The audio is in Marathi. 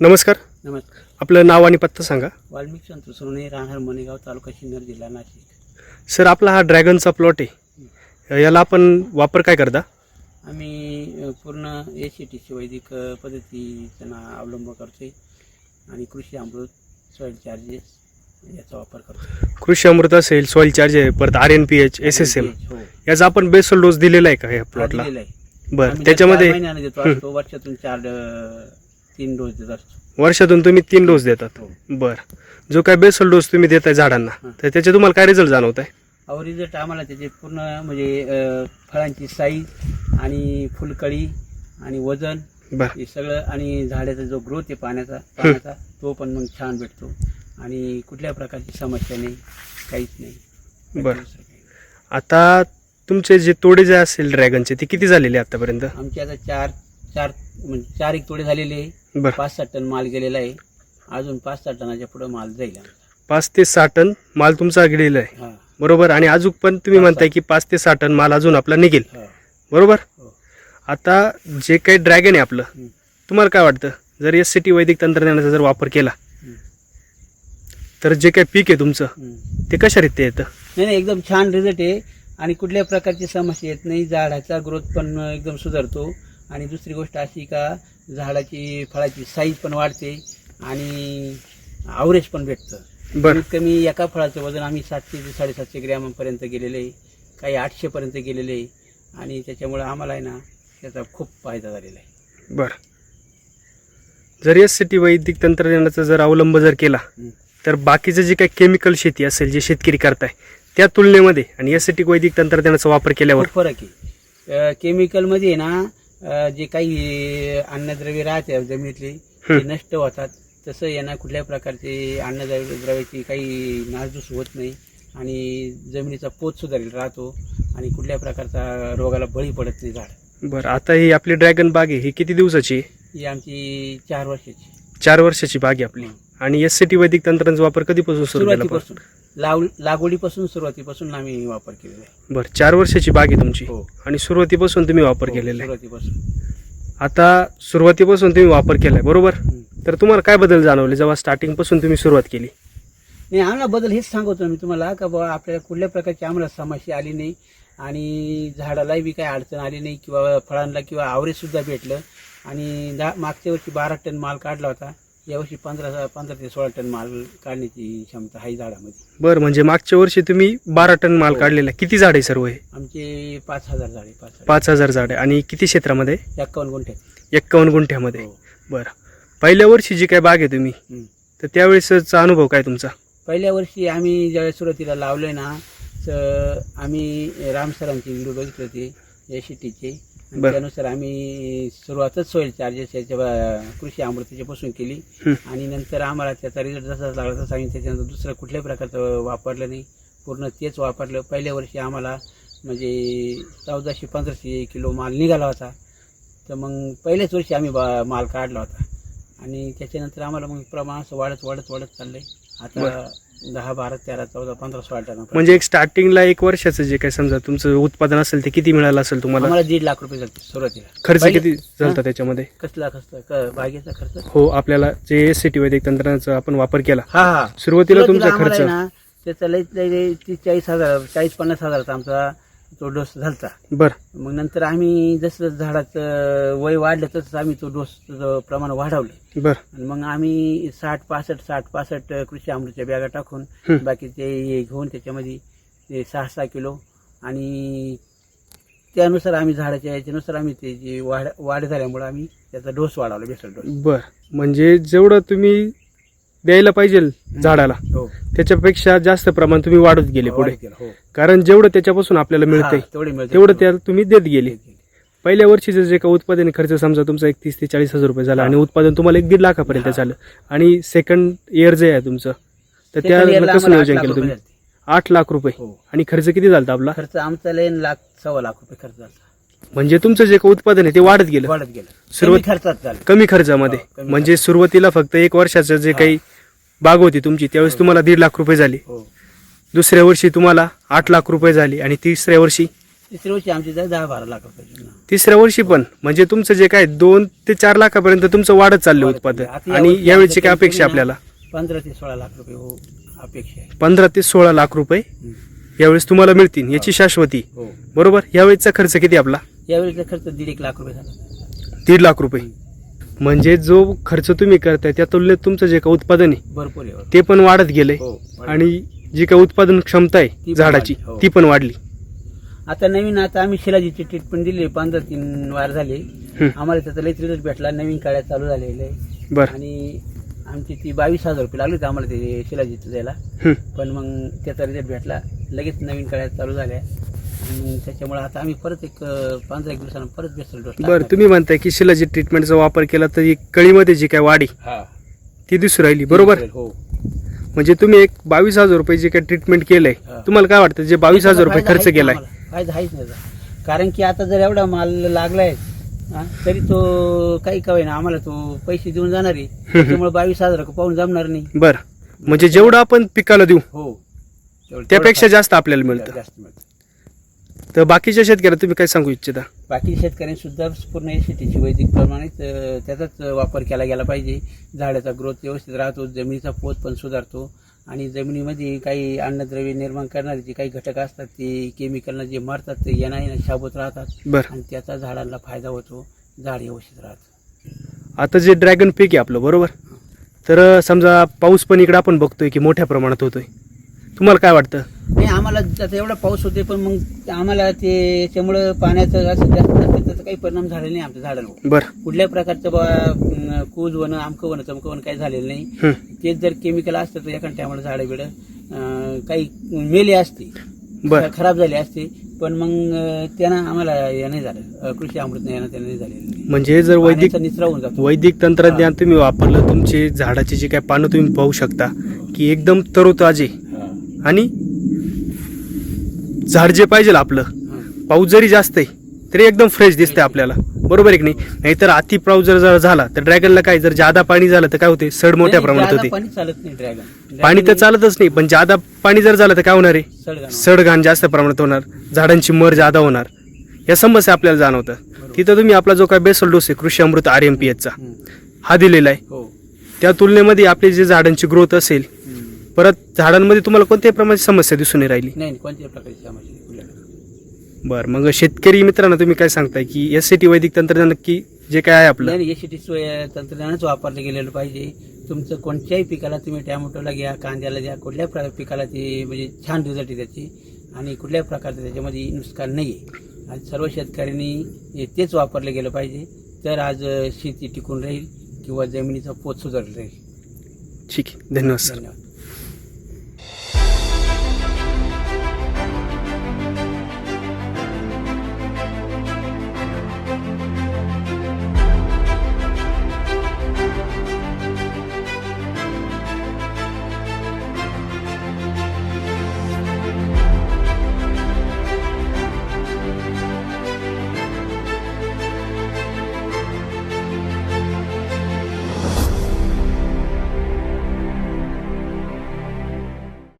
नमस्कार. नमस्कार. आपलं नाव आणि पत्ता सांगा. वाल्मिक संतोष सोनवणे, राहणार मणेगाव, तालुका सिन्नर, जिल्हा नाशिक. सर, आपला हा ड्रॅगनचा प्लॉट आहे, याला आपण वापर काय करता? आम्ही पूर्ण ACTC वैदिक पद्धतीचा अवलंब करतोय आणि कृषी अमृत, सॉइल चार्जेस याचा वापर करतो. कृषी अमृत असेल, सॉइल चार्ज आहे, परत RNPH, SSM हो, याचा आपण बेसल डोस दिलेला आहे का या प्लॉटला? दिलेला आहे. बरं, आम्ही त्याच्यामध्ये 4 महिन्याने देतो असतो, वर्षातून 3 डोस देत असतो. वर्षातून तुम्ही 3 डोस देतात. हो. बरं, जो काय बेसल डोस तुम्ही देताय झाडांना, तर त्याचे तुम्हाला काय रिझल्ट जाणवत आहे? अहो, रिझल्ट आम्हाला त्याचे पूर्ण म्हणजे फळांची साईज आणि फुलकळी आणि वजन बरं हे सगळं आणि झाडाचा जो ग्रोथ आहे पाण्याचा तो पण मग छान भेटतो आणि कुठल्या प्रकारची समस्या नाही, काहीच नाही. बरं. आता तुमचे जे तोडे जे असेल ड्रॅगनचे ते किती झालेले आतापर्यंत? आमचे आता म्हणजे 4 एक तोडे झालेले आहे. बरं, 5-6 टन माल गेलेला आहे. अजून 5-6 टनाच्या पुढे माल जाईल. 5 ते 6 टन माल तुमचा गेलेला आहे, हा, बरोबर? आणि अजून पण तुम्ही म्हणताय की 5 ते 6 टन माल अजून आपला निघेल, हा. बरोबर? हो. आता जे काही ड्रॅगन आहे आपलं, हं. तुम्हाला काय वाटतं, जर SCT वैदिक तंत्रज्ञानाचा जर वापर केला हं. तर जे काही पीक आहे तुमचं हं. ते कशा रीत्या येतं? नाही, एकदम छान रिझल्ट आहे आणि कुठल्या प्रकारची समस्या येत नाही. झाडाचा ग्रोथ पण एकदम सुधारतो आणि दुसरी गोष्ट अशी का झाडाची फळाची साईज पण वाढते आणि ॲव्हरेज पण भेटतं. बरं, कमीत कमी एका फळाचं वजन आम्ही 700 ते 750 ग्रॅमपर्यंत गेलेलं आहे, काही 800 पर्यंत गेलेलं आहे आणि त्याच्यामुळे आम्हाला आहे ना त्याचा खूप फायदा झालेला आहे. बरं. जर SCT वैदिक तंत्रज्ञानाचा जर अवलंब जर केला हं. तर बाकीचं जे काही केमिकल शेती असेल, जे शेतकरी करताय त्या तुलनेमध्ये आणि SCT वैदिक तंत्रज्ञानाचा वापर केल्यावर खूप फरक आहे. केमिकलमध्ये ना जे काही अन्नद्रव्य राहते जमिनीतले ते नष्ट होतात. तसं यांना कुठल्या प्रकारचे अन्नद्रव्याची काही नासधूस होत नाही आणि जमिनीचा पोत सुधारेल राहतो आणि कुठल्या प्रकारचा रोगाला बळी पडत नाही झाड. बरं, आता ही आपली ड्रॅगन बाग आहे, ही किती दिवसाची आहे? ही आमची 4 वर्षाची 4 वर्षाची बाग आहे आपली. आणि SCT वैदिक तंत्राचा वापर कधीपासून सुरू केला? सुरुवातीपासून लागवडीपासून सुरुवातीपासून आम्ही वापर केलेला आहे. बरं, 4 वर्षाची बाग आहे तुमची हो. आणि सुरुवातीपासून तुम्ही वापर केलेला आहे. सुरुवातीपासून. आता सुरुवातीपासून तुम्ही वापर केलाय, बरोबर? हं. तर तुम्हाला काय बदल जाणवले जेव्हा स्टार्टिंग पासून तुम्ही सुरुवात केली? नाही, आम्हाला बदल हेच सांगतो मी तुम्हाला का बाबा आपल्याला कुठल्या प्रकारची आम्हाला समस्या आली नाही आणि झाडालाही बी काही अडचण आली नाही किंवा फळांना किंवा ॲव्हरेज सुद्धा भेटलं आणि मागच्या वर्षी 12 टन माल काढला होता. यावर्षी 15 ते 16 टन माल काढण्याची क्षमता आहे झाडामध्ये. बरं, म्हणजे मागच्या वर्षी तुम्ही 12 टन माल काढलेला. किती झाड आहे सर्व हे? आमचे 5000 झाडे. 5000 झाड आहे. आणि किती क्षेत्रामध्ये? 51 गुंठ्यात. 51 गुंठ्यामध्ये. हो. बरं, पहिल्या वर्षी जी काय बाग आहे तुम्ही, हं. तर त्यावेळेसचा अनुभव काय तुमचा? पहिल्या वर्षी आम्ही ज्यावेळेस सुरुवातीला लावलंय ना तर आम्ही राम सरांचे व्हिडिओ बघितले होते ACTचे आणि बरं. त्यानुसार आम्ही सुरुवातच सॉइल चार्जेस याच्या कृषी अमृताच्या पासून केली आणि नंतर आम्हाला त्याचा रिझल्ट जसा लागला तसा आम्ही त्याच्यानंतर दुसरं कुठल्याही प्रकारचं वापरलं नाही, पूर्ण तेच वापरलं. पहिल्या वर्षी आम्हाला म्हणजे 1400-1500 किलो माल निघाला होता. तर मग पहिल्याच वर्षी आम्ही माल काढला होता आणि त्याच्यानंतर आम्हाला मग प्रमाण असं वाढत चाललंय. आता 10, 12, 13, 14, 15, 16 टन. म्हणजे एक स्टार्टिंगला 1 वर्षाचं जे काही समजा तुमचं उत्पादन असेल ते किती मिळालं असेल तुम्हाला? आम्हाला 1.5 लाख रुपये झाले सुरुवातीला. खर्च किती झाला त्याच्यामध्ये? कसला बागेचा खर्च? हो, आपल्याला जे SCT वैदिक तंत्रज्ञानाचा आपण वापर केला हा, सुरुवातीला तुमचा खर्च? त्याचा लईत 40,000-50,000 हजाराचा आमचा तो डोस झालता. बरं, मग नंतर आम्ही जसं झाडाचं वय वाढलं तसं आम्ही तो डोस प्रमाण वाढवलं बरं. आणि मग आम्ही 60-65 कृषी अमृतच्या बॅगा टाकून बाकी ते घेऊन त्याच्यामध्ये 6-6 किलो आणि त्यानुसार आम्ही झाडाच्या याच्यानुसार आम्ही ते जे वाढ झाल्यामुळे आम्ही त्याचा डोस वाढवला, बेसल डोस. बरं, म्हणजे जेवढं तुम्ही द्यायला पाहिजे झाडाला हो, त्याच्यापेक्षा जास्त प्रमाण तुम्ही वाढत गेले पुढे, हो. कारण जेवढं त्याच्यापासून आपल्याला मिळतंय तेवढं त्या तुम्ही देत गेले. पहिल्या वर्षीचं जे काही उत्पादन खर्च समजा तुमचा 30,000 ते 40,000 रुपये झाला आणि उत्पादन तुम्हाला 1.5 लाखापर्यंत झालं आणि सेकंड इयर जे आहे तुमचं तर त्या कसं नियोजन केलं तुम्ही? 8 लाख रुपये. आणि खर्च किती झाला आपला? खर्च आमचा 1.25 लाख रुपये खर्च झाला. म्हणजे तुमचं जे काही उत्पादन आहे ते वाढत गेलं सुरुवात खर्चात झालं, कमी खर्चामध्ये. म्हणजे सुरुवातीला फक्त 1 वर्षाचं जे काही बाग होती तुमची त्यावेळेस तुम्हाला 1.5 लाख रुपये झाले, दुसऱ्या वर्षी तुम्हाला 8 लाख रुपये झाले आणि तिसऱ्या वर्षी तिसऱ्या वर्षी आमची 10-12 लाख रुपये. तिसऱ्या वर्षी पण म्हणजे तुमचं जे काय 2 ते 4 लाखापर्यंत तुमचं वाढत चाललं उत्पादन. आता आणि यावर्षी यावेळीची काय आमचं अपेक्षा आहे आपल्याला? 15 ते 16 लाख रुपये हो अपेक्षा आहे. 15 ते 16 लाख रुपये यावेळेस तुम्हाला मिळतील, याची शाश्वती. हो. बरोबर. यावेळेसचा खर्च किती आपला? यावेळीचा खर्च 1.5 लाख रुपये झाला. 1.5 लाख रुपये. म्हणजे जो खर्च तुम्ही करताय त्या तुलनेत तुमचं जे काही उत्पादन आहे भरपूर आहे. ते पण वाढत गेलंय. हो. आणि जी काही उत्पादन क्षमता आहे पण झाडाची वाढली. हो. ती पण वाढली. आता नवीन आता आम्ही शिलाजीची ट्रीटमेंट दिली 15-3 वार झाले. हं. आम्हाला त्याचा लई रिझल्ट भेटला. नवीन काळ्या चालू झालेलं आहे बरं. आणि आमची ती 22,000 रुपये लागले होते आम्हाला ते शिलाजीचं द्यायला. हं. पण मग त्याचा रिझल्ट भेटला. लगेच नवीन काळ्या चालू झाल्या आणि त्याच्यामुळे आता आम्ही परत एक 15-1 दिवसांना परत बेसल डोस बरं. तुम्ही म्हणताय की शिलाजी ट्रीटमेंटचा वापर केला तर ही कळीमध्ये जी काय वाढ आहे हा ती दिसू राहिली. बरोबर. हो. म्हणजे तुम्ही एक 22,000 रुपये जे काही ट्रीटमेंट केलंय, हा. तुम्हाला काय वाटतं जे 22,000 रुपये फायदा खर्च आहेच केलाय? आम्हाला. फायदा आहेच नाही त्याचा. कारण की आता जर एवढा माल लागलाय तरी तो काही कवे ना आम्हाला तो पैसे देऊन जाणार आहे. त्याच्यामुळे 22,000 पाहून जमणार नाही. बरं. म्हणजे जेवढं आपण पिकाला देऊ हो त्यापेक्षा जास्त आपल्याला मिळतं. जास्त मिळतं. तर बाकीच्या शेतकऱ्याला तुम्ही काय सांगू इच्छिता? बाकी शेतकऱ्यांनी सुद्धा पूर्ण शेतीची वैदिक प्रमाणे त्याचाच वापर केला गेला पाहिजे. झाडाचा ग्रोथ व्यवस्थित राहतो, जमिनीचा पोत पण सुधारतो आणि जमिनीमध्ये काही अन्नद्रव्य निर्माण करणारे जे काही घटक असतात ते केमिकलनं जे मारतात ते येणं शाबूत राहतात. बरं. आणि त्याचा झाडांना फायदा होतो, झाड व्यवस्थित राहतं. आता जे ड्रॅगन पीक आहे आपलं, बरोबर, तर समजा पाऊस पण इकडे आपण बघतोय की मोठ्या प्रमाणात होतोय, तुम्हाला काय वाटतं? नाही आम्हाला आता एवढा पाऊस होते पण मग आम्हाला त्याच्यामुळं पाण्याचं असं जास्त नसतं त्याचा काही परिणाम झालेला नाही आमच्या झाडांवर. बरं. कुठल्याही प्रकारचं कूज वनं आमकं वनं चमकं वनं काही झालेलं नाही. तेच जर केमिकल असतं तर एका टायमाला झाडं बिडं काही मेले असते, बरं, खराब झाले असते. पण मग त्यानं आम्हाला हे नाही झालं, कृषी अमृत यानं त्यानं नाही झालेलं नाही. म्हणजे जर निचरा होऊन जातो. वैदिक तंत्रज्ञान तुम्ही वापरलं, तुमची झाडाची जी काय पानं तुम्ही पाहू शकता की एकदम तरोताजे आणि झाड जे पाहिजे आपलं, पाऊस जरी जास्त आहे तरी एकदम फ्रेश दिसतंय आपल्याला. बरोबर आहे की नाही? नाहीतर अति पाऊस जर झाला तर ड्रॅगनला काय, जर जादा पाणी झालं तर काय होते, सड मोठ्या प्रमाणात होते. पाणी चालत नाही ड्रॅगन. पाणी तर चालतच नाही, पण जादा पाणी जर झालं तर काय होणार आहे, सडघाण जास्त प्रमाणात होणार, झाडांची मर जादा होणार. या समस्या आपल्याला जाणवतं. तिथं तुम्ही आपला जो काय बेसल डोस आहे कृषी अमृत RMPH चा हा दिलेला आहे. त्या तुलनेमध्ये आपली जी झाडांची ग्रोथ असेल, परत झाडांमध्ये तुम्हाला कोणत्याही प्रकारची समस्या दिसून नाही राहिली? नाही, कोणत्याही प्रकारची समस्या. बरं. मग शेतकरी मित्रांनो तुम्ही काय सांगताय की SCT वैदिक तंत्रज्ञान नक्की जे काय आहे आपलं? नाही, SCT तंत्रज्ञानच वापरलं गेलेलं पाहिजे. तुमचं कोणत्याही पिकाला तुम्ही टॅमॅटोला घ्या, कांद्याला घ्या, कुठल्याही पिकाला ते म्हणजे छान रिझल्ट आहे त्याची आणि कुठल्याही प्रकारचं त्याच्यामध्ये नुकसान नाही आहे. आणि सर्व शेतकऱ्यांनी तेच वापरलं गेलं पाहिजे, तर आज शेती टिकून राहील किंवा जमिनीचा पोत सुधारला राहील. ठीक आहे. धन्यवाद सर. धन्यवाद.